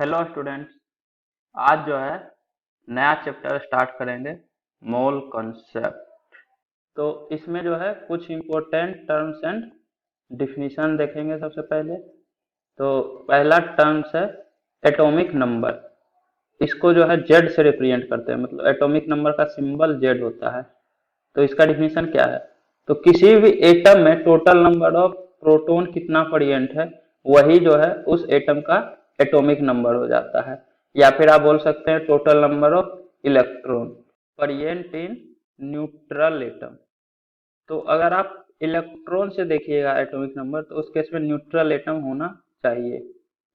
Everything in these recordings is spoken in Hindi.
Hello students. आज जो है नया चैप्टर स्टार्ट करेंगे, मोल कॉन्सेप्ट। तो इसमें जो है कुछ इम्पोर्टेंट टर्म्स एंड डिफिनीशन देखेंगे। सबसे पहले तो पहला टर्म्स है एटॉमिक नंबर। इसको जो है जेड से रिप्रेजेंट करते हैं, मतलब एटॉमिक नंबर का सिंबल जेड होता है। तो इसका डिफिनीशन क्या है? तो किसी भी एटम में टोटल नंबर ऑफ प्रोटॉन कितना प्रेजेंट है, वही जो है उस एटम का एटॉमिक नंबर हो जाता है। या फिर आप बोल सकते हैं total number of electron present in neutral atom. तो अगर आप इलेक्ट्रॉन से देखिएगा एटॉमिक नंबर, तो उस केस में न्यूट्रल एटम होना चाहिए।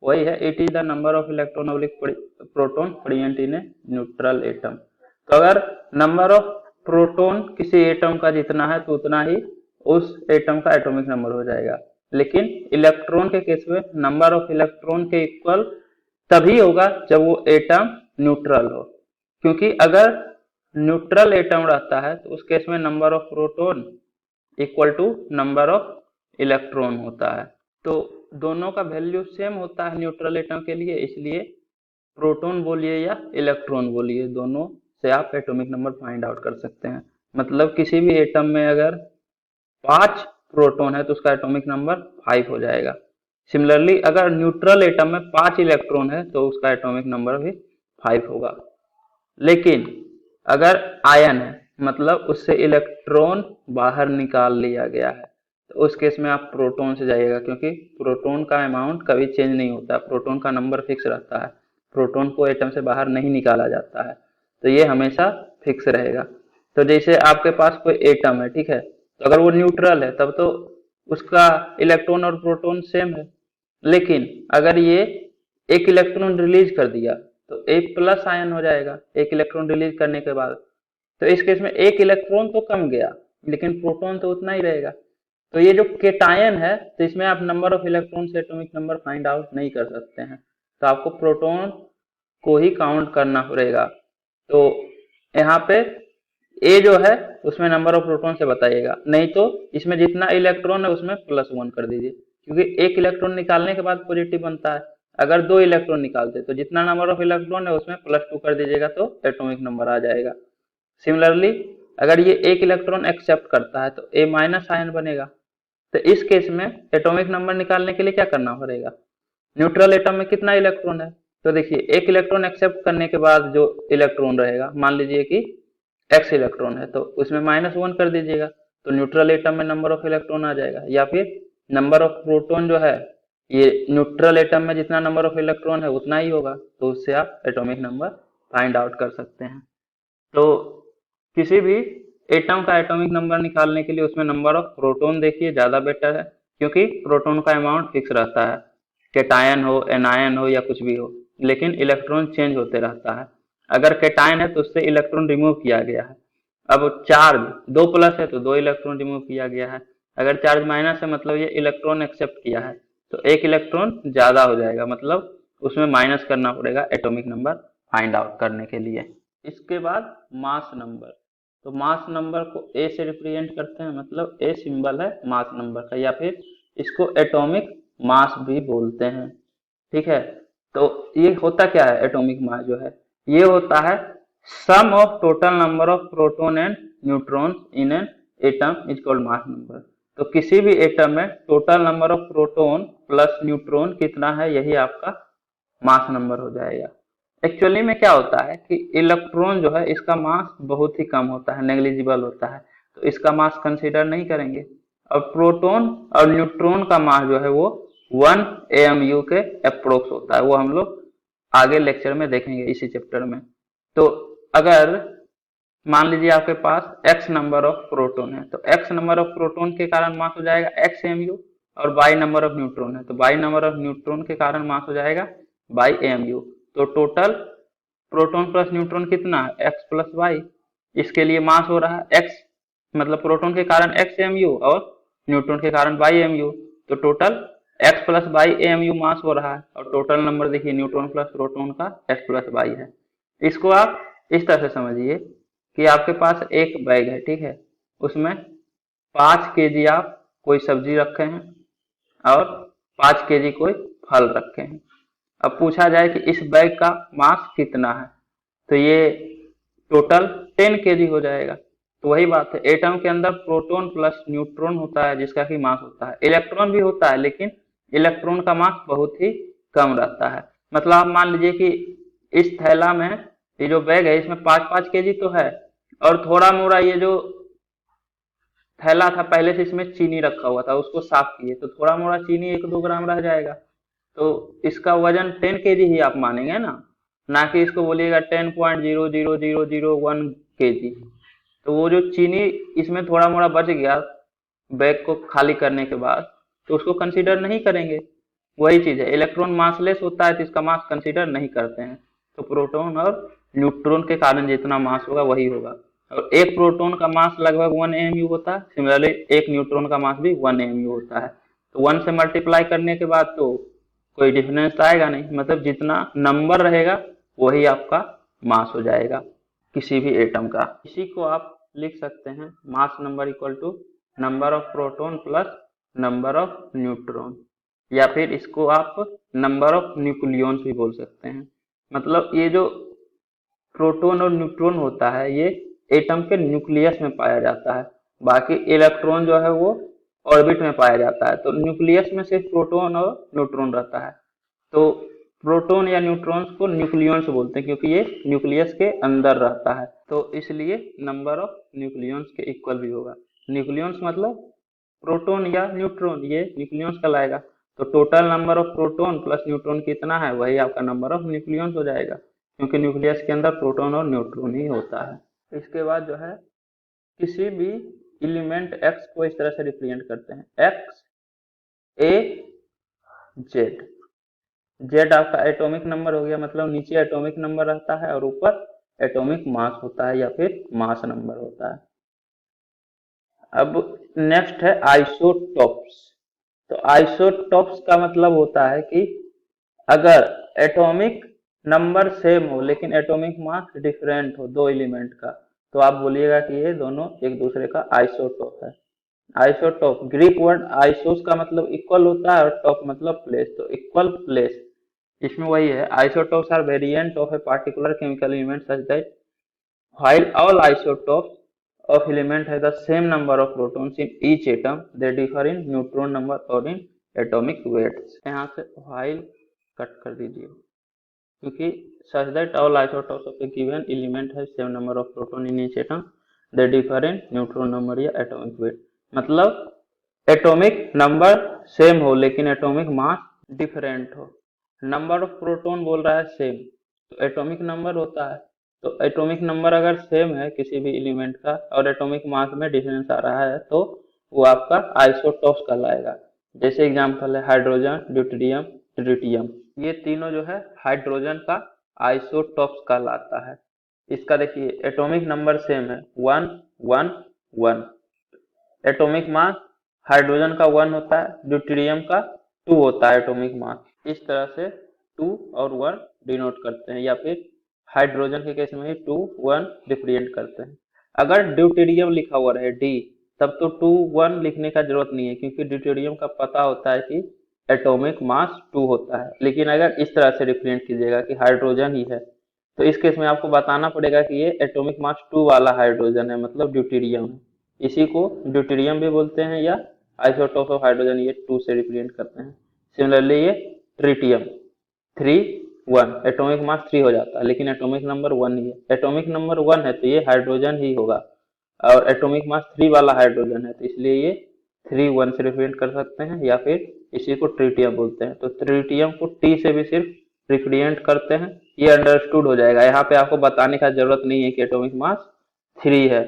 वही है, it is the number of electron oblique proton present in a neutral atom. तो अगर नंबर ऑफ प्रोटॉन किसी एटम का जितना है तो उतना ही उस एटम का एटॉमिक नंबर हो जाएगा। लेकिन इलेक्ट्रॉन के केस में नंबर ऑफ इलेक्ट्रॉन के इक्वल तभी होगा जब वो एटम न्यूट्रल हो। क्योंकि अगर न्यूट्रल एटम रहता है तो उस केस में number of proton equal to number of electron होता है। तो दोनों का वैल्यू सेम होता है न्यूट्रल एटम के लिए, इसलिए प्रोटॉन बोलिए या इलेक्ट्रॉन बोलिए, दोनों से आप एटॉमिक नंबर फाइंड आउट कर सकते हैं। मतलब किसी भी एटम में अगर 5 प्रोटॉन है तो उसका एटॉमिक नंबर 5 हो जाएगा। सिमिलरली अगर न्यूट्रल एटम में 5 इलेक्ट्रॉन है तो उसका एटॉमिक नंबर भी 5 होगा। लेकिन अगर आयन है, मतलब उससे इलेक्ट्रॉन बाहर निकाल लिया गया है, तो उस केस में आप प्रोटॉन से जाइएगा, क्योंकि प्रोटॉन का अमाउंट कभी चेंज नहीं होता, प्रोटॉन का नंबर फिक्स रहता है। प्रोटॉन को एटम से बाहर नहीं निकाला जाता है, तो ये हमेशा फिक्स रहेगा। तो जैसे आपके पास कोई एटम है, ठीक है, तो अगर वो न्यूट्रल है तब तो उसका इलेक्ट्रॉन और प्रोटॉन सेम है। लेकिन अगर ये एक इलेक्ट्रॉन रिलीज कर दिया तो एक प्लस आयन हो जाएगा एक इलेक्ट्रॉन रिलीज करने के बाद। तो इस केस में एक इलेक्ट्रॉन तो कम गया, लेकिन प्रोटॉन तो उतना ही रहेगा। तो ये जो केटायन है, तो इसमें आप नंबर ऑफ इलेक्ट्रॉन से एटॉमिक नंबर फाइंड आउट नहीं कर सकते हैं, तो आपको प्रोटॉन को ही काउंट करना पड़ेगा। तो यहाँ पे ए जो है उसमें नंबर ऑफ प्रोटॉन से बताइएगा, नहीं तो इसमें जितना इलेक्ट्रॉन है उसमें +1 कर दीजिए, क्योंकि एक इलेक्ट्रॉन निकालने के बाद पॉजिटिव बनता है। अगर 2 इलेक्ट्रॉन निकालते तो जितना नंबर ऑफ इलेक्ट्रॉन है उसमें +2 कर दीजिएगा तो एटॉमिक नंबर आ जाएगा। सिमिलरली अगर ये एक इलेक्ट्रॉन एक्सेप्ट करता है तो ए माइनस आयन बनेगा। तो इस केस में एटॉमिक नंबर निकालने के लिए क्या करना पड़ेगा? न्यूट्रल एटम में कितना इलेक्ट्रॉन है, तो देखिए एक इलेक्ट्रॉन एक्सेप्ट करने के बाद जो इलेक्ट्रॉन रहेगा, मान लीजिए कि x इलेक्ट्रॉन है, तो उसमें -1 कर दीजिएगा, तो न्यूट्रल एटम में नंबर ऑफ इलेक्ट्रॉन आ जाएगा। या फिर नंबर ऑफ प्रोटॉन जो है, ये न्यूट्रल एटम में जितना नंबर ऑफ इलेक्ट्रॉन है उतना ही होगा, तो उससे आप एटॉमिक नंबर फाइंड आउट कर सकते हैं। तो किसी भी एटम का एटॉमिक नंबर निकालने के लिए उसमें नंबर ऑफ प्रोटॉन देखिए, ज्यादा बेटर है, क्योंकि प्रोटॉन का अमाउंट फिक्स रहता है, केटायन हो एनायन हो या कुछ भी हो, लेकिन इलेक्ट्रॉन चेंज होते रहता है। अगर केटायन है तो उससे इलेक्ट्रॉन रिमूव किया गया है। अब चार्ज 2 प्लस है तो 2 इलेक्ट्रॉन रिमूव किया गया है। अगर चार्ज माइनस है मतलब ये इलेक्ट्रॉन एक्सेप्ट किया है, तो एक इलेक्ट्रॉन ज्यादा हो जाएगा, मतलब उसमें माइनस करना पड़ेगा एटॉमिक नंबर फाइंड आउट करने के लिए। इसके बाद मास नंबर। तो मास नंबर को ए से रिप्रेजेंट करते हैं, मतलब ए सिंबल है मास नंबर का, या फिर इसको एटॉमिक मास भी बोलते हैं। ठीक है, तो ये होता क्या है? एटॉमिक मास जो है ये होता है sum of total number of proton and neutron in an atom is called mass number. तो किसी भी एटम में total number of proton plus neutron कितना है, यही आपका मास नंबर हो जाएगा। एक्चुअली में क्या होता है कि इलेक्ट्रॉन जो है इसका मास बहुत ही कम होता है, नेग्लिजिबल होता है, तो इसका मास कंसीडर नहीं करेंगे। और प्रोटॉन और न्यूट्रॉन का मास जो है वो 1 AMU के अप्रोक्स होता है, वो हम लोग आगे लेक्चर में देखेंगे इसी चैप्टर में। तो अगर मान लीजिए आपके पास x नंबर ऑफ प्रोटॉन है, तो x नंबर ऑफ प्रोटॉन के कारण मास हो जाएगा x AMU, और y नंबर ऑफ न्यूट्रॉन है तो y नंबर ऑफ न्यूट्रॉन के कारण मास हो जाएगा y AMU। तो टोटल प्रोटॉन प्लस न्यूट्रॉन कितना है? x plus Y. इसके लिए मास हो रहा है x, मतलब प्रोटॉन के कारण x AMU और न्यूट्रॉन के कारण y AMU। तो total x plus Y AMU mass हो रहा है, और टोटल नंबर देखिए न्यूट्रॉन प्लस प्रोटॉन का x प्लस वाई है। इसको आप इस तरह से समझिए कि आपके पास एक बैग है, ठीक है, उसमें 5 kg आप कोई सब्जी रखे हैं और 5 kg कोई फल रखे हैं। अब पूछा जाए कि इस बैग का मास कितना है, तो ये टोटल 10 kg हो जाएगा। तो वही बात है, एटम के अंदर प्रोटॉन प्लस न्यूट्रॉन होता है जिसका कि मास होता है, इलेक्ट्रॉन भी होता है लेकिन इलेक्ट्रॉन का मास बहुत ही कम रहता है। मतलब आप मान लीजिए कि इस थैला में, ये जो बैग है इसमें 5-5 kg तो है, और थोड़ा मोड़ा ये जो थैला था पहले से इसमें चीनी रखा हुआ था, उसको साफ किए तो थोड़ा मोड़ा चीनी 1-2 ग्राम रह जाएगा। तो इसका वजन 10 kg ही आप मानेंगे ना, ना कि इसको बोलिएगा 10.00001 kg। तो वो जो चीनी इसमें थोड़ा मोड़ा बच गया बैग को खाली करने के बाद, तो उसको कंसीडर नहीं करेंगे। वही चीज है, इलेक्ट्रॉन मासलेस होता है तो इसका मास कंसीडर नहीं करते हैं। तो प्रोटॉन और न्यूट्रॉन के कारण जितना मास होगा वही होगा, और एक प्रोटॉन का मास लगभग 1 AMU होता है, सिमिलरली एक न्यूट्रॉन का मास भी 1 AMU होता है। तो 1 से मल्टीप्लाई करने के बाद तो कोई डिफरेंस आएगा नहीं, मतलब जितना नंबर रहेगा वही आपका मास हो जाएगा किसी भी एटम का। इसी को आप लिख सकते हैं mass number equal to number of proton plus number of neutron, या फिर इसको आप नंबर ऑफ न्यूक्लियॉन्स भी बोल सकते हैं। मतलब ये जो प्रोटॉन और न्यूट्रॉन होता है ये एटम के न्यूक्लियस में पाया जाता है, बाकी इलेक्ट्रॉन जो है वो ऑर्बिट में पाया जाता है। तो न्यूक्लियस में सिर्फ प्रोटॉन और न्यूट्रॉन रहता है। तो प्रोटॉन या न्यूट्रॉन्स को न्यूक्लियॉन्स बोलते हैं क्योंकि ये न्यूक्लियस के अंदर रहता है, तो इसलिए नंबर ऑफ न्यूक्लियॉन्स के इक्वल भी होगा। न्यूक्लियॉन्स मतलब प्रोटॉन या न्यूट्रॉन, ये न्यूक्लियॉन्स कहलाएगा। तो total number of proton plus neutron कितना है वही आपका नंबर ऑफ न्यूक्लियॉन्स हो जाएगा, क्योंकि न्यूक्लियस के अंदर प्रोटॉन और न्यूट्रॉन ही होता है। इसके बाद जो है किसी भी एलिमेंट एक्स को इस तरह से रिप्रेजेंट करते हैं, एक्स ए जेड। जेड आपका एटॉमिक नंबर हो गया, मतलब नीचे एटॉमिक नंबर रहता है और ऊपर एटॉमिक मास होता है या फिर मास नंबर होता है। अब नेक्स्ट है आइसोटॉप्स। तो आइसोटॉप्स का मतलब होता है कि अगर एटॉमिक नंबर सेम हो लेकिन एटॉमिक मास डिफरेंट हो दो एलिमेंट का, तो आप बोलिएगा कि ये दोनों एक दूसरे का आइसोटॉप है। आइसोटॉप, ग्रीक वर्ड आइसोस का मतलब इक्वल होता है और टॉप मतलब प्लेस, तो इक्वल प्लेस। इसमें वही है, isotopes are variant of a particular chemical element such that while all isotopes of element have the same number of protons in each atom, they differ in neutron number or in atomic weights। यहाँ से while कट कर दीजिए, क्योंकि such that all isotopes of a given element have same number of proton in each atom, they differ in neutron number या atomic weight। मतलब एटॉमिक नंबर सेम हो लेकिन एटॉमिक मास डिफरेंट हो। नंबर ऑफ प्रोटॉन बोल रहा है सेम, तो एटॉमिक नंबर होता है। तो एटॉमिक नंबर अगर सेम है किसी भी एलिमेंट का और एटॉमिक मास में डिफरेंस आ रहा है तो वो आपका आइसोटॉप्स कहलाएगा। जैसे एग्जांपल है हाइड्रोजन, ड्यूटेरियम, ट्रिटियम, ये तीनों जो है हाइड्रोजन का आइसोटॉप्स कहलाता है। इसका देखिए एटॉमिक नंबर सेम है 1 1 1, एटॉमिक मास हाइड्रोजन का 1 होता है, ड्यूटेरियम का 2 होता है एटॉमिक मास। इस तरह से 2 और 1 डिनोट करते हैं, या फिर हाइड्रोजन के केस में ही 2 1 रिप्रेजेंट करते हैं। अगर ड्यूटेरियम लिखा हुआ रहे डी, तब तो 2 1 लिखने का जरूरत नहीं है, क्योंकि ड्यूटेरियम का पता होता है कि एटॉमिक मास 2 होता है। लेकिन अगर इस तरह से रिप्रेजेंट कीजिएगा कि हाइड्रोजन ही है, तो इस केस में आपको बताना पड़ेगा कि ये एटॉमिक मास 2 वाला हाइड्रोजन है, मतलब ड्यूटेरियम है। इसी को ड्यूटेरियम भी बोलते हैं या आइसोटोप ऑफ हाइड्रोजन, ये 2 से रिप्रेजेंट करते हैं। सिमिलरली ये ट्रिटियम 3 1, एटॉमिक मास 3 हो जाता है लेकिन एटॉमिक नंबर 1 ही है। एटॉमिक नंबर 1 है तो ये हाइड्रोजन ही होगा, और एटॉमिक मास 3 वाला हाइड्रोजन है तो इसलिए ये 3 1 से रिप्रेजेंट कर सकते हैं, या फिर इसी को ट्रिटियम बोलते हैं। तो ट्रिटियम को टी से भी सिर्फ रिप्रेजेंट करते हैं, ये अंडरस्टूड हो जाएगा। यहाँ पे आपको बताने का जरूरत नहीं है कि एटॉमिक मास 3 है।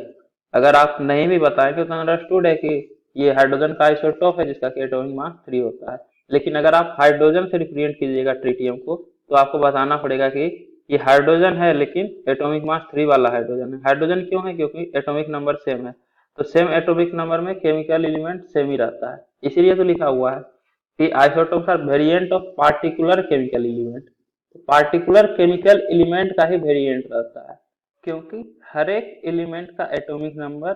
अगर आप नहीं भी बताएंगे तो अंडरस्टूड है कि ये हाइड्रोजन का आइसोटोप है जिसका कि एटॉमिक मास 3 होता है। लेकिन अगर आप हाइड्रोजन से रिप्रेजेंट कीजिएगा ट्रिटियम को, तो आपको बताना पड़ेगा कि ये हाइड्रोजन है लेकिन एटॉमिक मास 3 वाला हाइड्रोजन है। हाइड्रोजन क्यों है? क्योंकि एटॉमिक नंबर सेम है, तो सेम एटॉमिक नंबर में केमिकल एलिमेंट सेम ही रहता है, इसीलिए तो लिखा हुआ है कि isotopes are variant of particular chemical element. तो पार्टिकुलर केमिकल एलिमेंट का ही वेरिएंट रहता है, क्योंकि हर एक एलिमेंट का एटॉमिक नंबर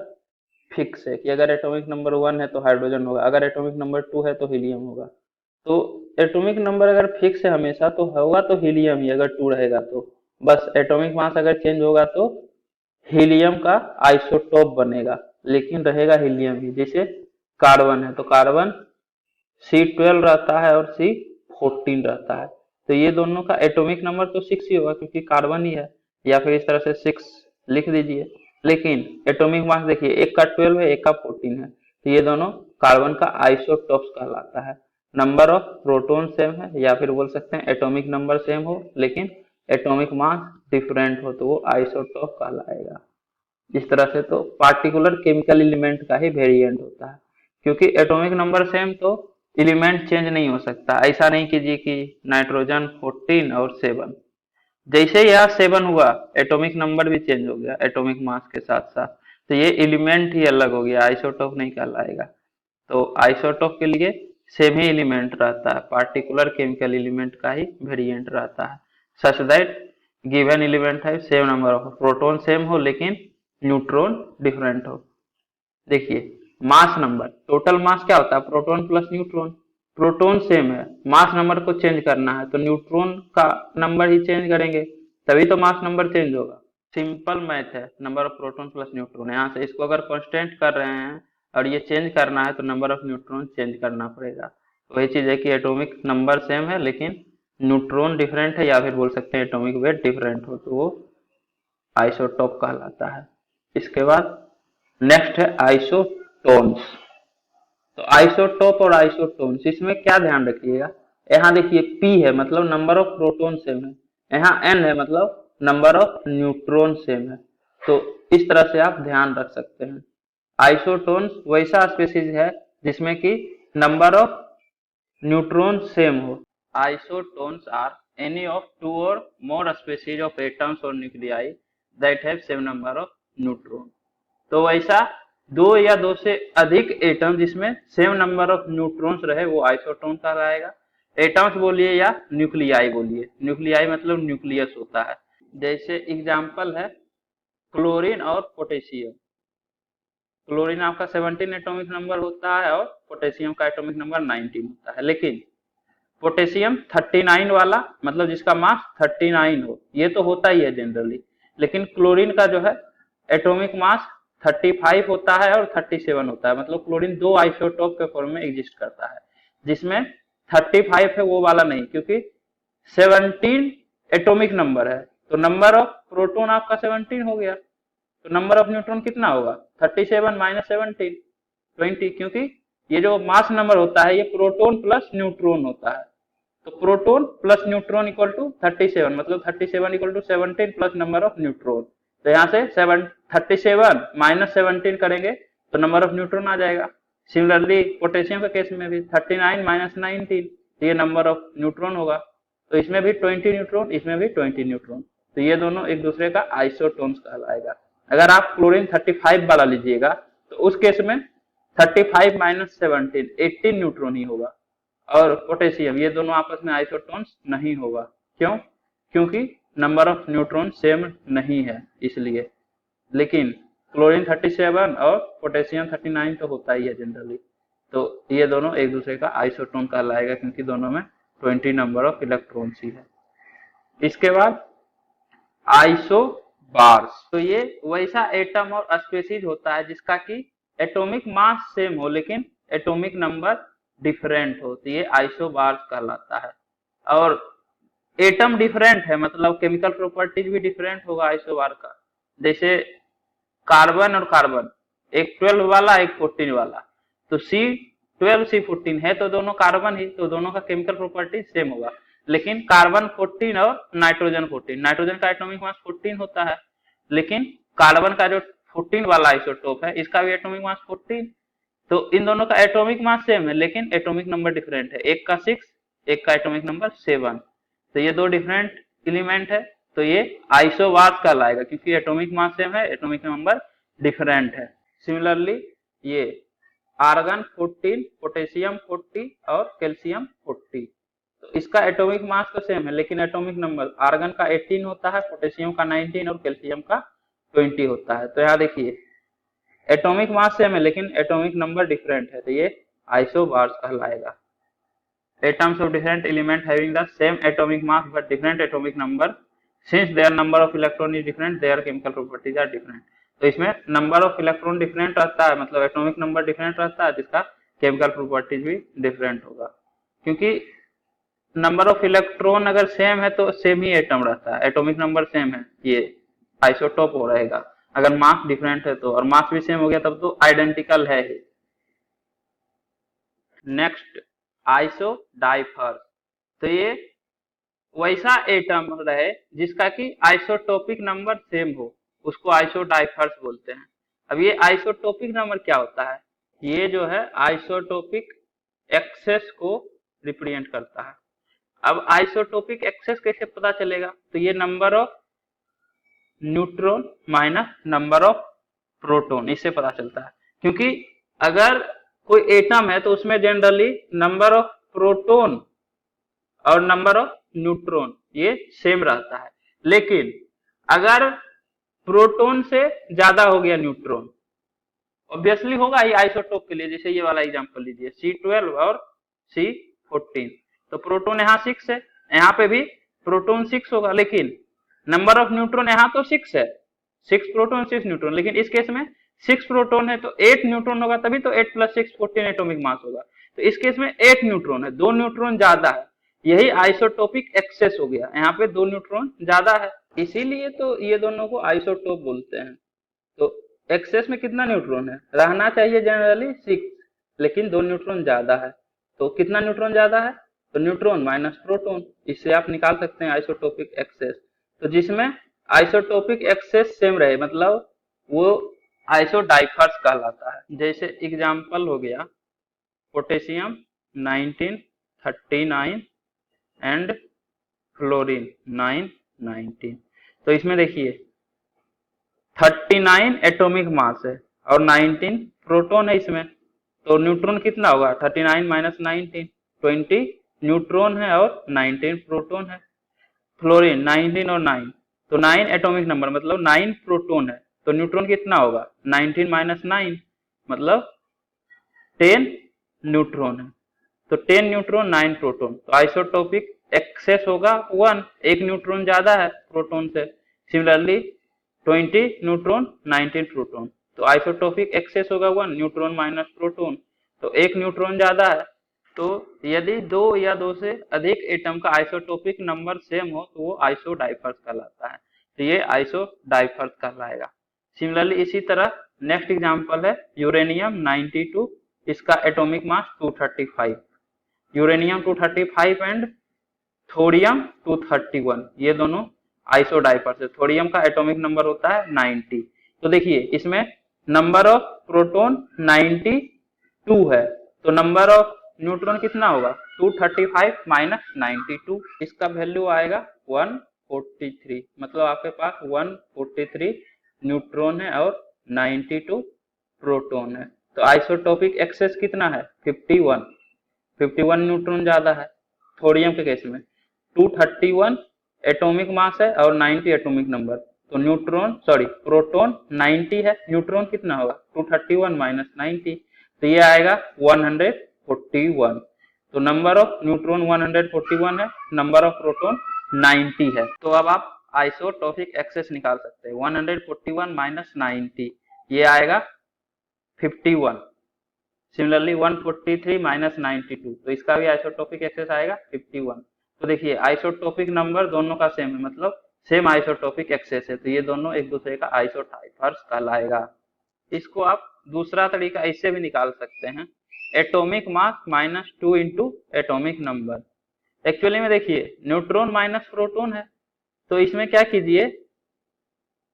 फिक्स है कि अगर एटॉमिक नंबर 1 है तो हाइड्रोजन होगा, अगर एटॉमिक नंबर 2 है तो हीलियम होगा। तो एटॉमिक नंबर अगर फिक्स है हमेशा तो होगा तो हीलियम ही, अगर 2 रहेगा तो। बस एटॉमिक मास अगर चेंज होगा तो हीलियम का आइसोटोप बनेगा, लेकिन रहेगा हीलियम ही। जैसे कार्बन है तो कार्बन C12 रहता है और C14 रहता है, तो ये दोनों का एटॉमिक नंबर तो 6 ही होगा क्योंकि कार्बन ही है, या फिर इस तरह से 6 लिख दीजिए। लेकिन एटॉमिक मास देखिए, एक का 12 है, एक का 14 है, तो ये दोनों कार्बन का आइसोटॉप्स कहलाता है। नंबर ऑफ प्रोटॉन सेम है, या फिर बोल सकते हैं एटॉमिक नंबर सेम हो लेकिन एटॉमिक मास डिफरेंट हो तो वो आइसोटॉप कहलाएगा। इस तरह से तो पार्टिकुलर केमिकल एलिमेंट का ही वेरिएंट होता है, क्योंकि एटॉमिक नंबर सेम तो एलिमेंट चेंज नहीं हो सकता। ऐसा नहीं कीजिए कि नाइट्रोजन 14 और 7, जैसे ही यहाँ 7 हुआ एटॉमिक नंबर भी चेंज हो गया एटॉमिक मास के साथ साथ, तो ये एलिमेंट ही अलग हो गया, आइसोटोप नहीं कहलाएगा। तो आइसोटोप के लिए सेम ही एलिमेंट रहता है, पार्टिकुलर केमिकल एलिमेंट का ही वेरिएंट रहता है, सच दैट गिवन एलिमेंट है same number of proton same हो लेकिन न्यूट्रॉन डिफरेंट हो। देखिए, मास नंबर, टोटल मास क्या होता है, proton plus neutron. Proton same है, मास नंबर को चेंज करना है तो न्यूट्रॉन का नंबर ही चेंज करेंगे, तभी तो मास नंबर चेंज होगा। सिंपल मैथ है, number of proton plus neutron. यहाँ से इसको अगर कांस्टेंट कर रहे हैं और ये चेंज करना है तो नंबर ऑफ न्यूट्रॉन चेंज करना पड़ेगा। वही चीज है कि एटॉमिक नंबर सेम है लेकिन न्यूट्रॉन डिफरेंट है, या फिर बोल सकते हैं एटॉमिक वेट डिफरेंट हो तो वो आइसोटोप कहलाता है। इसके बाद नेक्स्ट है आइसोटोन्स। तो आइसोटोप और आइसोटोन्स, इसमें क्या ध्यान रखिएगा, यहाँ देखिए P है मतलब नंबर ऑफ प्रोटॉन सेम है, यहाँ N है मतलब नंबर ऑफ न्यूट्रॉन सेम है। तो इस तरह से आप ध्यान रख सकते हैं। आइसोटोन्स वैसा स्पीशीज है जिसमें कि नंबर ऑफ न्यूट्रॉन सेम हो। Isotones are any of two or more species of atoms or nuclei that have same number of neutron। तो वैसा दो या दो से अधिक एटम जिसमें सेम नंबर ऑफ न्यूट्रॉन्स रहे वो आइसोटोन कहलाएगा। एटम्स बोलिए या न्यूक्लियाई बोलिए, न्यूक्लियाई मतलब न्यूक्लियस होता है। जैसे एग्जांपल है क्लोरीन और पोटेशियम। क्लोरीन आपका 17 एटॉमिक नंबर होता है और पोटेशियम का एटॉमिक नंबर 19 होता है, लेकिन पोटेशियम 39 वाला मतलब जिसका मास 39 हो, ये तो होता ही है जनरली, लेकिन क्लोरीन का जो है एटॉमिक मास 35 होता है और 37 होता है। मतलब क्लोरीन दो आइसोटोप के फॉर्म में एग्जिस्ट करता है, जिसमें 35 है वो वाला नहीं, क्योंकि 17 एटॉमिक नंबर है तो नंबर ऑफ प्रोटॉन आपका 17 हो गया, तो नंबर ऑफ न्यूट्रॉन कितना होगा 37 माइनस 17 20, क्योंकि ये जो मास नंबर होता है ये प्रोटॉन प्लस न्यूट्रॉन होता है। तो proton plus neutron equal to 37, मतलब 37 equal to 17 plus number of neutron. तो यहाँ से 37 माइनस 17 करेंगे तो नंबर ऑफ न्यूट्रॉन आ जाएगा। सिमिलरली पोटेशियम के केस में भी 39 माइनस 19, तो ये नंबर ऑफ न्यूट्रॉन होगा। तो इसमें भी 20 न्यूट्रॉन, इसमें भी 20 न्यूट्रॉन, तो ये दोनों एक दूसरे का आइसोटोन्स कहलाएगा। अगर आप क्लोरीन 35 वाला लीजिएगा तो उस केस में 35 माइनस 17 18 न्यूट्रॉन ही होगा, और पोटेशियम ये दोनों आपस में आइसोटोन्स नहीं होगा। क्यों? क्योंकि नंबर ऑफ न्यूट्रॉन सेम नहीं है इसलिए। लेकिन क्लोरीन 37 और पोटेशियम 39 तो होता ही है जनरली, तो ये दोनों एक दूसरे का आइसोटोन कहलाएगा क्योंकि दोनों में 20 नंबर ऑफ इलेक्ट्रॉन्स ही है। इसके बाद आइसोबार्स, तो ये वैसा एटम और स्पीशीज होता है जिसका कि एटॉमिक मास सेम हो लेकिन एटॉमिक नंबर डिफरेंट हो, तो ये आइसोबार्स कहलाता है। और एटम डिफरेंट है मतलब केमिकल प्रॉपर्टीज भी डिफरेंट होगा आइसोबार का। जैसे कार्बन और कार्बन, एक 12 वाला एक 14 वाला, तो C12 C14 है तो दोनों कार्बन ही, तो दोनों का केमिकल प्रॉपर्टी सेम होगा। लेकिन कार्बन 14 और नाइट्रोजन 14, नाइट्रोजन का एटॉमिक मास 14 होता है, लेकिन कार्बन का जो 14 वाला आइसोटोप है इसका भी एटॉमिक मास 14। तो इन दोनों का एटॉमिक मास सेम है लेकिन एटॉमिक नंबर डिफरेंट है, एक का 6 एक का एटॉमिक नंबर 7, तो ये दो डिफरेंट एलिमेंट है, तो ये आइसोबार्स कहलाएगा क्योंकि एटॉमिक मास सेम है एटॉमिक नंबर डिफरेंट है। सिमिलरली ये आर्गन 14 पोटेशियम 40 और कैल्शियम 40, तो इसका एटॉमिक मास तो सेम है लेकिन एटॉमिक नंबर आर्गन का 18 होता है, पोटेशियम का 19 और कैल्शियम का 20 होता है। तो यहाँ देखिए एटॉमिक मास सेम है लेकिन एटॉमिक नंबर डिफरेंट है, तो ये आइसोबार्स कहलाएगा। atoms of different element having the same atomic mass but different atomic number, since their number of electron is different, their chemical properties are different। तो इसमें नंबर ऑफ इलेक्ट्रॉन डिफरेंट रहता है, मतलब एटॉमिक नंबर डिफरेंट रहता है, जिसका केमिकल प्रॉपर्टीज भी डिफरेंट होगा। क्योंकि नंबर ऑफ इलेक्ट्रॉन अगर सेम है तो सेम ही एटम रहता है, एटॉमिक नंबर सेम है, ये आइसोटोप हो रहेगा। अगर मास डिफरेंट है तो, और मास भी सेम हो गया तब तो आइडेंटिकल है ही। नेक्स्ट आइसोडाइफर, तो ये वैसा एटम रहे जिसका कि आइसोटोपिक नंबर सेम हो, उसको आइसोडाइफर्स बोलते हैं। अब ये आइसोटोपिक नंबर क्या होता है, ये जो है आइसोटोपिक एक्सेस को रिप्रेजेंट करता है। अब आइसोटोपिक एक्सेस कैसे पता चलेगा, तो ये number of neutron minus number of proton, इससे पता चलता है। क्योंकि अगर कोई एटम है तो उसमें जनरली नंबर ऑफ प्रोटॉन और नंबर ऑफ न्यूट्रॉन ये सेम रहता है, लेकिन अगर प्रोटॉन से ज्यादा हो गया न्यूट्रॉन, ऑब्वियसली होगा ही आइसोटोप के लिए। जैसे ये वाला एग्जांपल लीजिए C12 और C14, तो प्रोटॉन यहाँ 6 है, यहाँ पे भी प्रोटॉन 6 होगा, लेकिन नंबर ऑफ न्यूट्रॉन यहाँ तो 6 है, 6 प्रोटॉन 6 न्यूट्रॉन, लेकिन इस केस में 6 प्रोटॉन है तो 8 न्यूट्रॉन होगा, तभी तो 8 + 6 14 एटॉमिक मास होगा। तो इस केस में 8 न्यूट्रॉन है, 2 न्यूट्रॉन ज्यादा है, यही आइसोटोपिक एक्सेस हो गया, यहाँ पे 2 न्यूट्रॉन ज्यादा है, इसीलिए तो ये दोनों को आइसोटोप बोलते हैं। तो एक्सेस में कितना न्यूट्रॉन है, रहना चाहिए जनरली 6, लेकिन 2 न्यूट्रॉन ज्यादा है। तो कितना न्यूट्रॉन ज्यादा है, तो न्यूट्रॉन माइनस प्रोटॉन, इससे आप निकाल सकते हैं आइसोटोपिक एक्सेस। तो जिसमें आइसोटोपिक एक्सेस सेम रहे, मतलब वो आइसोडाइफर्स कहलाता है। जैसे एग्जांपल हो गया पोटेशियम 1939 एंड फ्लोरीन 919। तो इसमें देखिए 39 एटॉमिक मास है और 19 प्रोटॉन है इसमें, तो न्यूट्रॉन कितना होगा, 39 माइनस 19, 20 न्यूट्रॉन है और 19 प्रोटॉन है। फ्लोरीन 19 और 9, तो 9 एटॉमिक नंबर मतलब 9 प्रोटॉन है, तो न्यूट्रॉन कितना होगा, 19 माइनस 9 मतलब 10 न्यूट्रॉन है, तो 10 न्यूट्रॉन 9 प्रोटॉन, तो आइसोटोपिक एक्सेस होगा 1, एक न्यूट्रॉन ज्यादा है प्रोटॉन से। सिमिलरली 20 न्यूट्रॉन 19 प्रोटॉन, तो आइसोटोपिक एक्सेस होगा 1, न्यूट्रॉन माइनस प्रोटॉन, तो एक न्यूट्रॉन ज्यादा है। तो यदि 2 या 2 से अधिक एटम का आइसोटोपिक नंबर सेम हो तो वो आइसोडाइफर्स कहलाता है, तो ये आइसोडाइफर्स कहलाएगा। सिमिलरली इसी तरह नेक्स्ट एग्जांपल है यूरेनियम 92, इसका atomic mass 235, uranium 235 and thorium 231, ये दोनों आइसोडाइफर्स है। थोरियम का एटॉमिक नंबर होता है 90, तो देखिए इसमें नंबर ऑफ प्रोटॉन 92 है, तो नंबर ऑफ न्यूट्रॉन कितना होगा, 235 माइनस 92, इसका वैल्यू आएगा 143, मतलब आपके पास 143 न्यूट्रॉन है और 92 प्रोटॉन है। तो आइसोटोपिक एक्सेस कितना है, 51 न्यूट्रॉन ज्यादा है थोरियम के केस में। 231 एटॉमिक मास है और 90 एटॉमिक नंबर, तो प्रोटॉन 90 है, न्यूट्रॉन कितना होगा, 231 माइनस 90, तो ये आएगा 141। तो नंबर ऑफ न्यूट्रॉन 141 है, नंबर ऑफ प्रोटॉन 90 है। तो अब आप आइसोटोपिक एक्सेस निकाल सकते हैं, 141 माइनस 90 ये आएगा 51। सिमिलरली 143 माइनस 92, तो इसका भी आइसोटोपिक एक्सेस आएगा 51। तो देखिए आइसोटोपिक नंबर दोनों का सेम है, मतलब सेम आइसोटोपिक एक्सेस है, तो ये दोनों एक दूसरे का आइसोडाइफर्स कहलाएगा। इसको आप दूसरा तरीका इससे भी निकाल सकते हैं, atomic mass minus 2 into atomic number. Actually में देखिए न्यूट्रॉन माइनस प्रोटॉन है, तो इसमें क्या कीजिए,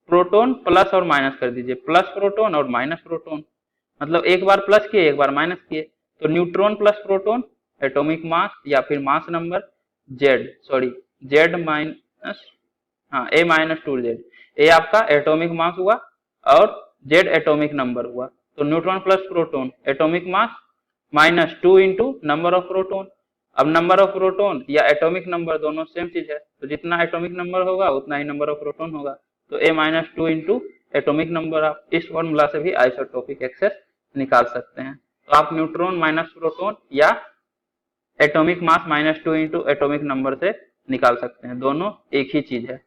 प्रोटॉन प्लस और माइनस कर दीजिए, प्लस प्रोटॉन और माइनस प्रोटॉन, मतलब एक बार प्लस किए एक बार माइनस किए, तो neutron plus proton atomic mass या फिर मास नंबर जेड माइनस ए माइनस 2z, ए आपका एटॉमिक मास हुआ और जेड एटॉमिक नंबर हुआ, तो neutron plus proton atomic mass minus 2 into number of proton. अब नंबर ऑफ प्रोटॉन या एटॉमिक नंबर दोनों सेम चीज है, तो जितना एटॉमिक नंबर होगा उतना ही नंबर ऑफ प्रोटॉन होगा, तो ए माइनस 2 इंटू एटॉमिक नंबर। आप इस फॉर्मूला से भी आइसोटोपिक एक्सेस निकाल सकते हैं। तो आप न्यूट्रॉन माइनस प्रोटॉन या atomic mass -2 into atomic number से निकाल सकते हैं, दोनों एक ही चीज है।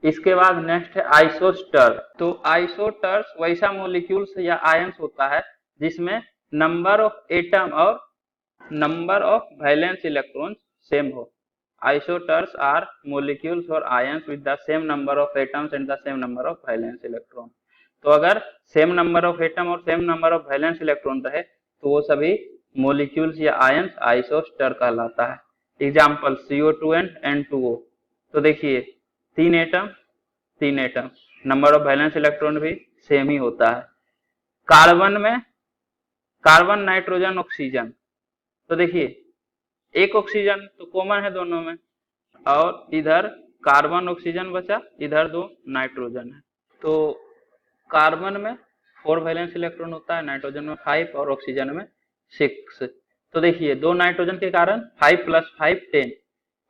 इसके बाद नेक्स्ट है आइसोस्टर। तो आइसोटर्स वैसा मोलिक्यूल्स या आयंस होता है जिसमें नंबर ऑफ एटम और number of valence electron same हो। आइसोटर्स आर मोलिक्यूल्स और ions with the same number of atoms and the same number of valence electron. तो अगर सेम नंबर ऑफ एटम और same number of valence electron रहे तो वो सभी मोलिक्यूल्स या आयंस आइसोस्टर कहलाता है। Example CO2 and N2O। तो देखिए तीन atom, number of valence electron भी सेम ही होता है। कार्बन में कार्बन, नाइट्रोजन, ऑक्सीजन। तो देखिए एक ऑक्सीजन तो कॉमन है दोनों में, और इधर कार्बन ऑक्सीजन बचा, इधर दो नाइट्रोजन है। तो कार्बन में 4 वैलेंस इलेक्ट्रॉन होता है, नाइट्रोजन में 5 और ऑक्सीजन में 6। तो देखिए दो नाइट्रोजन के कारण 5 + 5 10।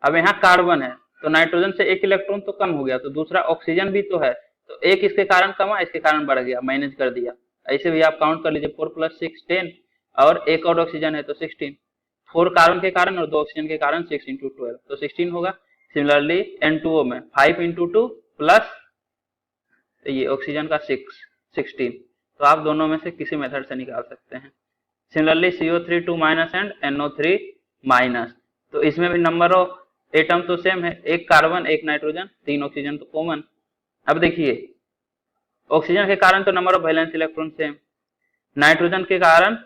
अब यहाँ कार्बन है तो नाइट्रोजन से एक इलेक्ट्रॉन तो कम हो गया, तो दूसरा ऑक्सीजन भी तो है, तो एक इसके कारण कमा, इसके कारण बढ़ गया, मैनेज कर दिया। ऐसे भी आप काउंट कर लीजिए, 4 + 6 10, और एक और ऑक्सीजन है तो 16। 4 कार्बन के कारण और 2 ऑक्सीजन के कारण 6 × 12 तो 16 होगा। सिमिलरली N2O में 5 × 2 प्लस ये ऑक्सीजन का 16। तो आप दोनों में से किसी मेथड से निकाल सकते हैं। Similarly CO3 2- and NO3-। तो इसमें भी नंबर ऑफ एटम तो सेम है, एक कार्बन एक नाइट्रोजन 3 ऑक्सीजन तो कॉमन। अब देखिए ऑक्सीजन के कारण तो number of valence electron same, nitrogen के कारण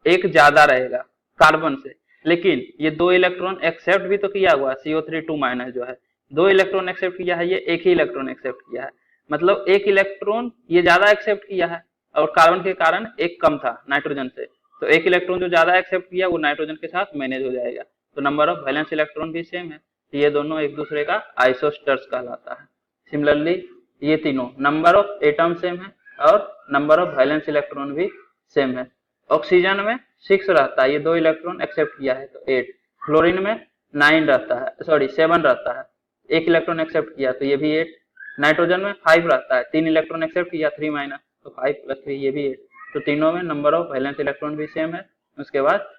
एक ज्यादा रहेगा कार्बन से, लेकिन ये 2 इलेक्ट्रॉन एक्सेप्ट भी तो किया हुआ है। CO3 2- जो है 2 इलेक्ट्रॉन एक्सेप्ट किया है, ये एक ही इलेक्ट्रॉन एक्सेप्ट किया है, मतलब एक इलेक्ट्रॉन ये ज्यादा एक्सेप्ट किया है, और कार्बन के कारण एक कम था नाइट्रोजन से, तो एक इलेक्ट्रॉन जो ज्यादा एक्सेप्ट किया वो नाइट्रोजन के साथ मैनेज हो जाएगा। तो नंबर ऑफ वैलेंस इलेक्ट्रॉन भी सेम है, तो ये दोनों एक दूसरे का आइसोस्टर्स कहलाता है। सिमिलरली ये तीनों नंबर ऑफ एटम सेम है और नंबर ऑफ वैलेंस इलेक्ट्रॉन भी सेम है। ऑक्सीजन में 6 रहता है, ये 2 इलेक्ट्रॉन एक्सेप्ट किया है तो 8। फ्लोरीन में 9 रहता है, सॉरी 7 रहता है, एक इलेक्ट्रॉन एक्सेप्ट किया तो ये भी 8। नाइट्रोजन में 5 रहता है, 3 इलेक्ट्रॉन एक्सेप्ट किया 3- तो 5 + 3 ये भी 8। तो तीनों में नंबर ऑफ वैलेंस इलेक्ट्रॉन भी सेम है, उसके बाद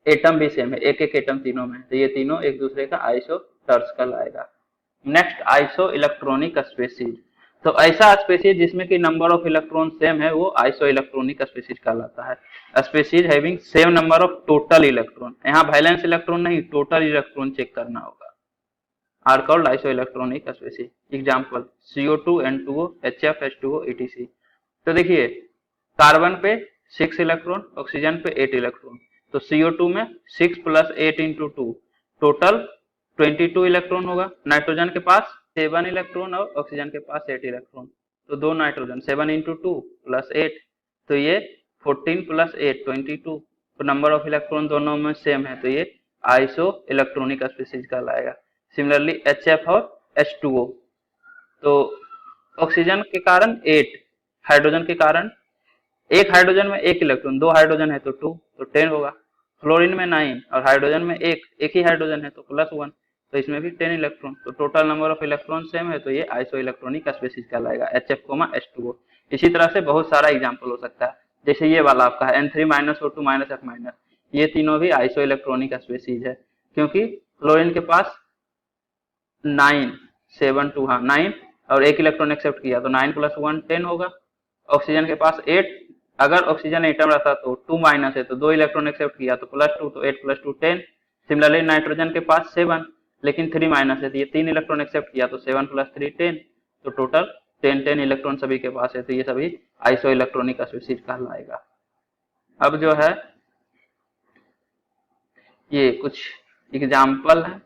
एटम भी सेम है, एक एक एटम तीनों में, तो ये तीनों एक दूसरे का आइसोटर्स कहलाएगा। Next iso electronic species. तो ऐसा स्पीशीज जिसमें कि नंबर ऑफ इलेक्ट्रॉन सेम है वो आइसो इलेक्ट्रॉनिक स्पीशीज कहलाता है। Species having same number of total electron, यहाँ वैलेंस इलेक्ट्रॉन नहीं टोटल इलेक्ट्रॉन चेक करना होगा, are called isoelectronic species. Example CO2 N2O HF H2O etc। तो देखिए कार्बन पे 6 इलेक्ट्रॉन, ऑक्सीजन पे 8 इलेक्ट्रॉन, तो CO2 में 6 + 8 × 2 टोटल 22 इलेक्ट्रॉन होगा। नाइट्रोजन के पास 7 इलेक्ट्रॉन और ऑक्सीजन के पास 8 इलेक्ट्रॉन, तो दो नाइट्रोजन 7 × 2 + 8, तो ये 14 + 8 22। तो नंबर ऑफ इलेक्ट्रॉन दोनों में सेम है, तो ये आइसो इलेक्ट्रॉनिक स्पीशीज कहलाएगा। सिमिलरली HF और H2O, तो ऑक्सीजन के कारण 8, हाइड्रोजन के कारण एक हाइड्रोजन में एक इलेक्ट्रॉन, 2 हाइड्रोजन है तो 2 तो 10 होगा। फ्लोरीन में 9 और हाइड्रोजन में एक ही हाइड्रोजन है तो +1, तो इसमें भी 10 इलेक्ट्रॉन, तो total number of electron same है, तो ये आइसो इलेक्ट्रॉनिक स्पीशीज कहलाएगा HF, H2O। इसी तरह से बहुत सारा एग्जाम्पल हो सकता है, जैसे ये वाला आपका है N3- O2- F-, ये तीनों भी आइसो इलेक्ट्रॉनिक स्पीशीज है, क्योंकि फ्लोरीन के पास 9 7 2 हाँ 9 और एक इलेक्ट्रॉन एक्सेप्ट किया तो 9 + 1 10 होगा। ऑक्सीजन के पास 8, अगर ऑक्सीजन एटम रहता तो 2- है तो 2 इलेक्ट्रॉन एक्सेप्ट किया तो +2, तो 8 + 2 10। सिमिलरली नाइट्रोजन के पास 7 लेकिन 3- है तो ये 3 इलेक्ट्रॉन एक्सेप्ट किया तो 7 + 3 10, तो टोटल 10 इलेक्ट्रॉन सभी के पास है, तो ये सभी आइसो इलेक्ट्रॉनिक स्पीशीज कहलाएगा। अब जो है ये कुछ एग्जाम्पल है,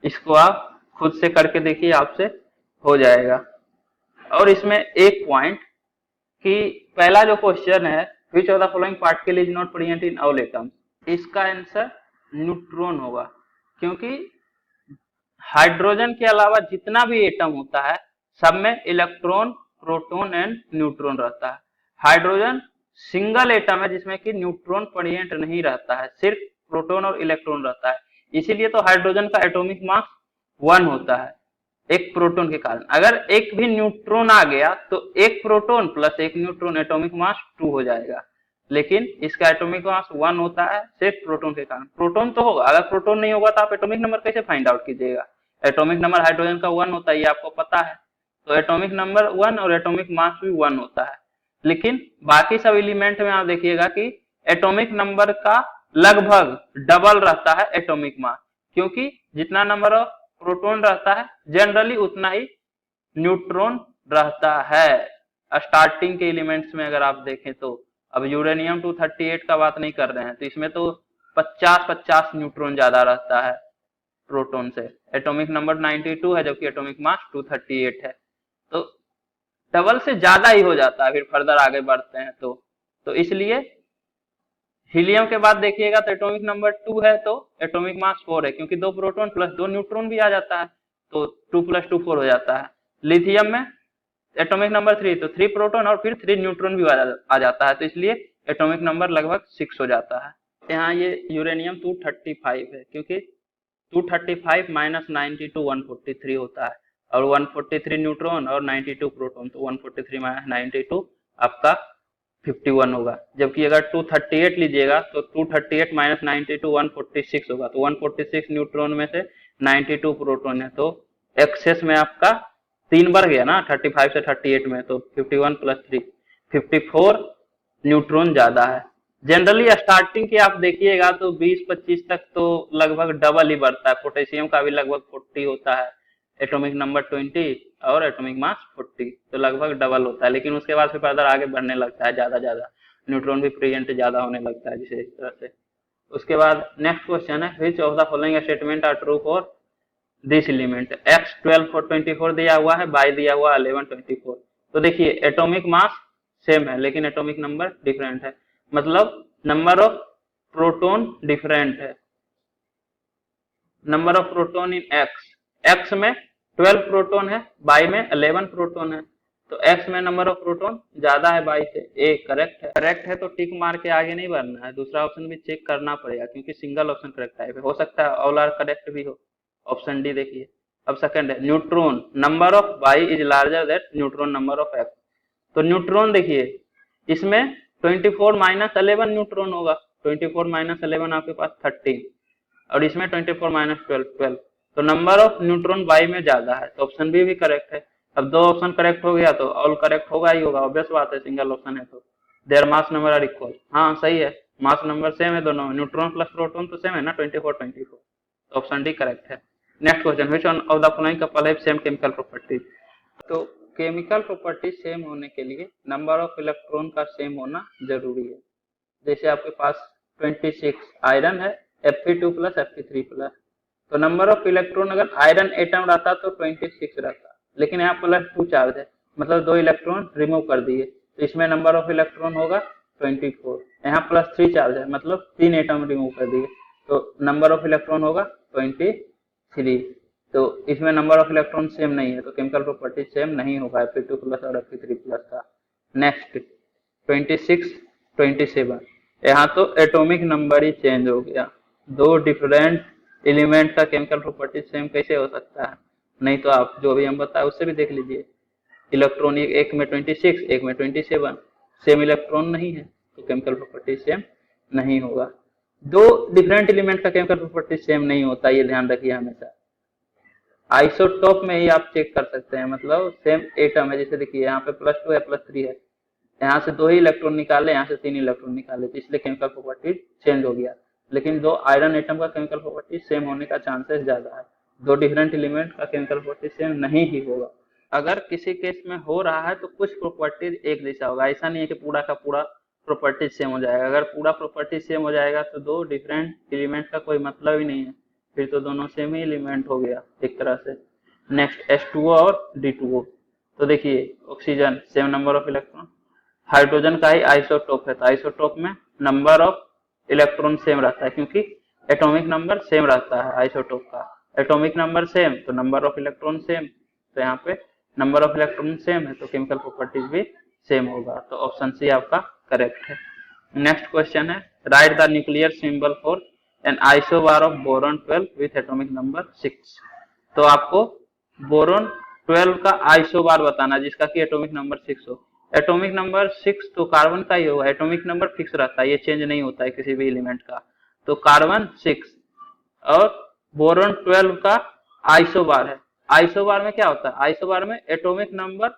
इसको आप खुद से करके देखिए, आपसे हो जाएगा। और इसमें एक पॉइंट कि पहला जो क्वेश्चन है which of the following particle is not present in all atoms, इसका आंसर न्यूट्रॉन होगा, क्योंकि हाइड्रोजन के अलावा जितना भी एटम होता है सब में इलेक्ट्रॉन, प्रोटॉन एंड न्यूट्रॉन रहता है। हाइड्रोजन सिंगल एटम है जिसमें कि न्यूट्रॉन प्रेजेंट नहीं रहता है, सिर्फ प्रोटॉन और इलेक्ट्रॉन रहता है, इसीलिए तो हाइड्रोजन का एटॉमिक मास 1 होता है एक प्रोटॉन के कारण। अगर एक भी न्यूट्रॉन आ गया तो एक प्रोटॉन + एक न्यूट्रॉन एटॉमिक मास 2 हो जाएगा, लेकिन इसका एटॉमिक मास 1 होता है सिर्फ प्रोटॉन के कारण। प्रोटॉन तो होगा, अगर प्रोटॉन नहीं होगा तो आप एटॉमिक नंबर कैसे फाइंड आउट कीजिएगा? एटॉमिक नंबर हाइड्रोजन का 1 होता है, ये आपको पता है। तो एटॉमिक नंबर 1 और एटॉमिक मास भी 1 होता है। लेकिन बाकी सब एलिमेंट में आप देखिएगा कि एटॉमिक नंबर का लगभग डबल रहता है एटॉमिक मास, क्योंकि जितना नंबर ऑफ प्रोटॉन रहता है जनरली उतना ही न्यूट्रॉन रहता है स्टार्टिंग के एलिमेंट्स में। अगर आप देखें तो अब यूरेनियम 238 का बात नहीं कर रहे हैं, तो इसमें तो 50-50 न्यूट्रॉन ज्यादा रहता है प्रोटॉन से। एटॉमिक नंबर 92 है जबकि एटॉमिक मास 238 है, तो डबल से ज्यादा ही हो जाता है फिर फर्दर आगे बढ़ते हैं तो इसलिए हीलियम के बाद देखिएगा तो एटॉमिक नंबर 2 है तो एटॉमिक मास 4 है, क्योंकि 2 प्रोटॉन प्लस 2 न्यूट्रॉन भी आ जाता है, तो 2 + 2 4 हो जाता है। लिथियम में एटॉमिक नंबर 3, तो 3 प्रोटॉन और फिर 3 न्यूट्रॉन भी आ जाता है, तो इसलिए एटॉमिक नंबर लगभग 6 हो जाता है। यहाँ ये यूरेनियम 235 है, क्योंकि 235 माइनस 92 143 होता है, और 143 न्यूट्रॉन और 92 प्रोटॉन, तो 143 माइनस 92 आपका 51 होगा। जबकि अगर 238 लीजिएगा तो 238 माइनस 92 146 होगा, तो 146 न्यूट्रॉन में से 92 प्रोटॉन है, तो एक्सेस में आपका 3 बढ़ गया ना 35 से 38 में, तो 51 + 3 54 न्यूट्रॉन ज्यादा है। जनरली स्टार्टिंग के आप देखिएगा तो 20-25 तक तो लगभग डबल ही बढ़ता है। पोटेशियम का भी लगभग 40 होता है, एटॉमिक नंबर 20 और एटॉमिक मास 40, तो लगभग डबल होता है। लेकिन उसके बाद फिर फर्दर आगे बढ़ने लगता है, ज्यादा न्यूट्रॉन भी प्रेजेंट ज्यादा होने लगता है, जिसे इस तरह से। उसके बाद नेक्स्ट क्वेश्चन है, which of the following statement are true for this element? x 12 for 24 दिया हुआ है, y दिया हुआ 11 24। तो देखिए एटॉमिक मास सेम है लेकिन एटॉमिक नंबर डिफरेंट है, मतलब नंबर ऑफ प्रोटॉन डिफरेंट है। Number of proton in x में 12 प्रोटॉन है, y में 11 प्रोटॉन है, तो x में नंबर ऑफ प्रोटॉन ज्यादा है y से। ए करेक्ट है। करेक्ट है तो टिक मार के आगे नहीं बढ़ना है, दूसरा ऑप्शन भी चेक करना पड़ेगा, क्योंकि सिंगल ऑप्शन करेक्ट टाइप है, हो सकता है ऑल आर करेक्ट भी हो। ऑप्शन डी देखिए। अब सेकंड है, neutron number of y is larger that neutron number of x। तो न्यूट्रॉन देखिए इसमें 24 माइनस 11 न्यूट्रॉन होगा, 24 माइनस 11 आपके पास 13, और इसमें 24 माइनस 12 तो नंबर ऑफ न्यूट्रॉन y में ज्यादा है, तो ऑप्शन बी भी करेक्ट है। अब 2 ऑप्शन करेक्ट हो गया तो ऑल करेक्ट होगा ही होगा, ऑब्वियस बात है, सिंगल ऑप्शन है तो। There mass number are equal, हाँ सही है, मास नंबर सेम है दोनों, न्यूट्रॉन प्लस प्रोटॉन तो सेम है ना 24 तो ऑप्शन डी करेक्ट है। Next question, which one of the following couple have same chemical properties? तो केमिकल प्रॉपर्टी सेम होने के लिए नंबर ऑफ इलेक्ट्रॉन का सेम होना जरूरी है। जैसे आपके पास 26 आयरन है, Fe2 प्लस Fe3 प्लस, तो नंबर ऑफ इलेक्ट्रॉन अगर आयरन एटम रहता तो 26 रहता, लेकिन यहाँ +2 चार्ज है, मतलब 2 इलेक्ट्रॉन रिमूव कर दिए, तो इसमें नंबर ऑफ इलेक्ट्रॉन होगा 24। यहाँ +3 चार्ज है, मतलब 3 एटम रिमूव कर दिए, तो नंबर ऑफ इलेक्ट्रॉन होगा 23। तो इसमें नंबर ऑफ इलेक्ट्रॉन सेम नहीं है, तो केमिकल प्रॉपर्टी सेम नहीं होगा Fe2 प्लस और Fe3 प्लस का। नेक्स्ट 26 27, यहाँ तो एटॉमिक नंबर ही चेंज हो गया, 2 डिफरेंट एलिमेंट का केमिकल प्रॉपर्टी सेम कैसे हो सकता है? नहीं तो आप जो भी हम बताए उससे भी देख लीजिए, इलेक्ट्रॉन एक में 26 एक में 27, सेम इलेक्ट्रॉन नहीं है, तो केमिकल प्रॉपर्टी सेम नहीं होगा। 2 डिफरेंट एलिमेंट का केमिकल प्रॉपर्टी सेम नहीं होता, ये ध्यान रखिए हमेशा। आइसोटोप में ही आप चेक कर सकते हैं, मतलब सेम एटम है, जैसे देखिए यहाँ पे +2 है +3 है, यहाँ से 2 ही इलेक्ट्रॉन निकाले, यहाँ से 3 इलेक्ट्रॉन निकाले, तो इसलिए केमिकल प्रॉपर्टी चेंज हो गया। लेकिन 2 आयरन एटम का केमिकल प्रॉपर्टी सेम होने का चांसेस ज्यादा है, 2 डिफरेंट एलिमेंट का केमिकल प्रॉपर्टी सेम नहीं ही होगा। अगर किसी केस में हो रहा है तो कुछ प्रॉपर्टीज एक जैसा होगा, ऐसा नहीं है कि पूरा का पूरा प्रॉपर्टी सेम हो जाएगा। अगर पूरा प्रॉपर्टी सेम हो जाएगा तो 2 डिफरेंट एलिमेंट का कोई मतलब ही नहीं है, फिर तो दोनों सेम ही एलिमेंट हो गया एक तरह से। नेक्स्ट H2O और D2O, तो देखिए oxygen same number of electron, hydrogen का ही आइसोटोप है, तो आइसोटोप में नंबर ऑफ इलेक्ट्रॉन सेम रहता है, क्योंकि एटॉमिक नंबर सेम रहता है आइसोटोप का। एटॉमिक नंबर सेम तो नंबर ऑफ इलेक्ट्रॉन सेम, तो यहाँ पे नंबर ऑफ इलेक्ट्रॉन सेम है तो केमिकल प्रॉपर्टीज भी सेम होगा, तो ऑप्शन सी आपका करेक्ट है। नेक्स्ट क्वेश्चन है, write the nuclear symbol for an isobar of boron 12 with atomic number 6। तो आपको बोरॉन 12 का आइसोबार बताना जिसका कि एटॉमिक नंबर 6 हो। एटॉमिक नंबर 6 तो कार्बन का ही होगा, एटॉमिक नंबर फिक्स रहता है, ये चेंज नहीं होता है किसी भी एलिमेंट का। तो कार्बन 6 और बोरॉन 12 का आइसोबार है। आइसोबार में क्या होता है, आइसोबार में एटॉमिक नंबर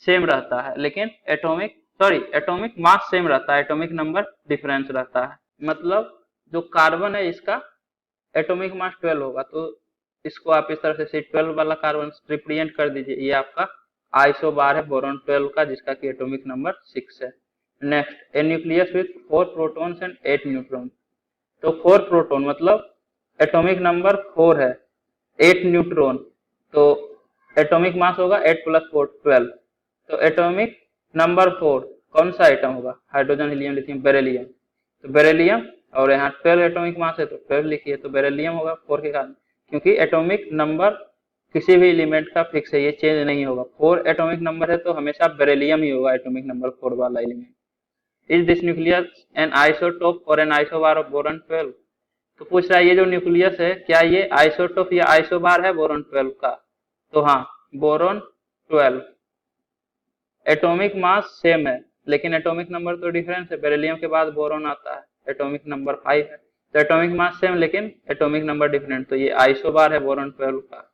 सेम रहता है लेकिन एटॉमिक मास सेम रहता है, एटॉमिक नंबर डिफरेंस रहता है। मतलब जो कार्बन है इसका एटॉमिक मास 12 होगा, तो इसको आप इस तरह से 12 वाला कार्बन रिप्रेजेंट कर दीजिए, ये आपका आइसोबार है बोरॉन 12 का, जिसका कि एटॉमिक नंबर 6 है। Next, A nucleus with 4 protons and 8 neutron. तो 4 प्रोटॉन मतलब एटॉमिक नंबर 4 है, 8 न्यूट्रॉन, तो एटॉमिक मास होगा 8 + 4 12। तो एटॉमिक नंबर 4 कौन सा आइटम होगा, हाइड्रोजन, हीलियम, लिथियम, बेरिलियम। तो बेरिलियम, और यहाँ 12 एटॉमिक मास है तो 12 लिखिए, तो बेरिलियम होगा 4 के कारण, क्योंकि एटॉमिक नंबर किसी भी एलिमेंट का फिक्स है, ये चेंज नहीं होगा। 4 एटॉमिक नंबर है तो हमेशा बेरिलियम ही होगा एटॉमिक नंबर 4 वाला element. Is this nucleus N isotope और एन आइसोबार ऑफ बोरॉन 12। तो पूछ रहा है ये जो न्यूक्लियस है क्या ये आइसोटोप या आइसोबार है बोरॉन 12 का। तो हाँ, बोरॉन 12 एटॉमिक मास सेम है लेकिन एटॉमिक नंबर तो डिफरेंस है, बेरिलियम के बाद बोरॉन आता है, एटॉमिक नंबर 5 है। तो एटॉमिक मास सेम लेकिन एटॉमिक नंबर डिफरेंट, तो ये आइसोबार है बोरॉन 12 का,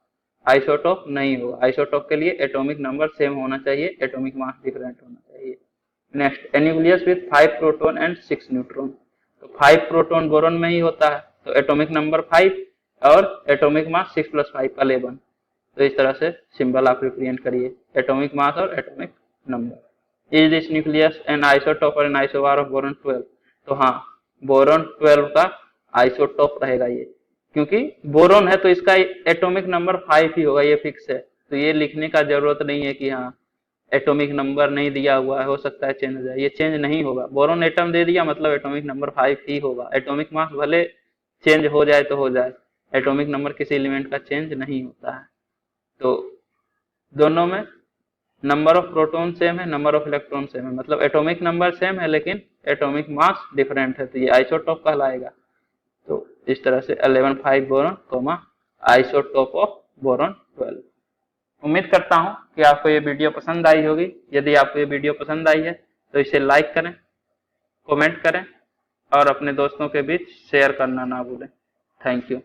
आइसोटोप नहीं होगा। आइसोटोप के लिए एटॉमिक नंबर सेम होना चाहिए, एटॉमिक मास डिफरेंट होना चाहिए। Next, A nucleus with 5 proton and 6 neutron. तो 5 प्रोटॉन बोरॉन में ही होता है, तो एटॉमिक नंबर 5 और एटॉमिक मास 6 + 5 का 11। तो इस तरह से सिंबल आप रिप्रेजेंट करिए, एटॉमिक मास और atomic number. Is this nucleus N isotope और एन आइसोबार ऑफ बोरॉन 12। तो हाँ, बोरॉन 12 का आइसोटोप रहेगा ये, क्योंकि बोरॉन है तो इसका एटॉमिक नंबर 5 ही होगा, ये फिक्स है। तो ये लिखने का जरूरत नहीं है कि हाँ एटॉमिक नंबर नहीं दिया हुआ है, हो सकता है चेंज हो जाए, ये चेंज नहीं होगा। बोरॉन एटम दे दिया मतलब एटॉमिक नंबर 5 ही होगा। एटॉमिक मास भले चेंज हो जाए तो हो जाए, एटॉमिक नंबर किसी एलिमेंट का चेंज नहीं होता है। तो दोनों में नंबर ऑफ प्रोटॉन सेम है, नंबर ऑफ इलेक्ट्रॉन सेम है, मतलब एटॉमिक नंबर सेम है लेकिन एटॉमिक मास डिफरेंट है, तो ये आइसोटोप कहलाएगा। तो इस तरह से 11 5 boron comma isotope of boron 12। उम्मीद करता हूं कि आपको ये वीडियो पसंद आई होगी। यदि आपको ये वीडियो पसंद आई है तो इसे लाइक करें, कमेंट करें और अपने दोस्तों के बीच शेयर करना ना भूलें। Thank you.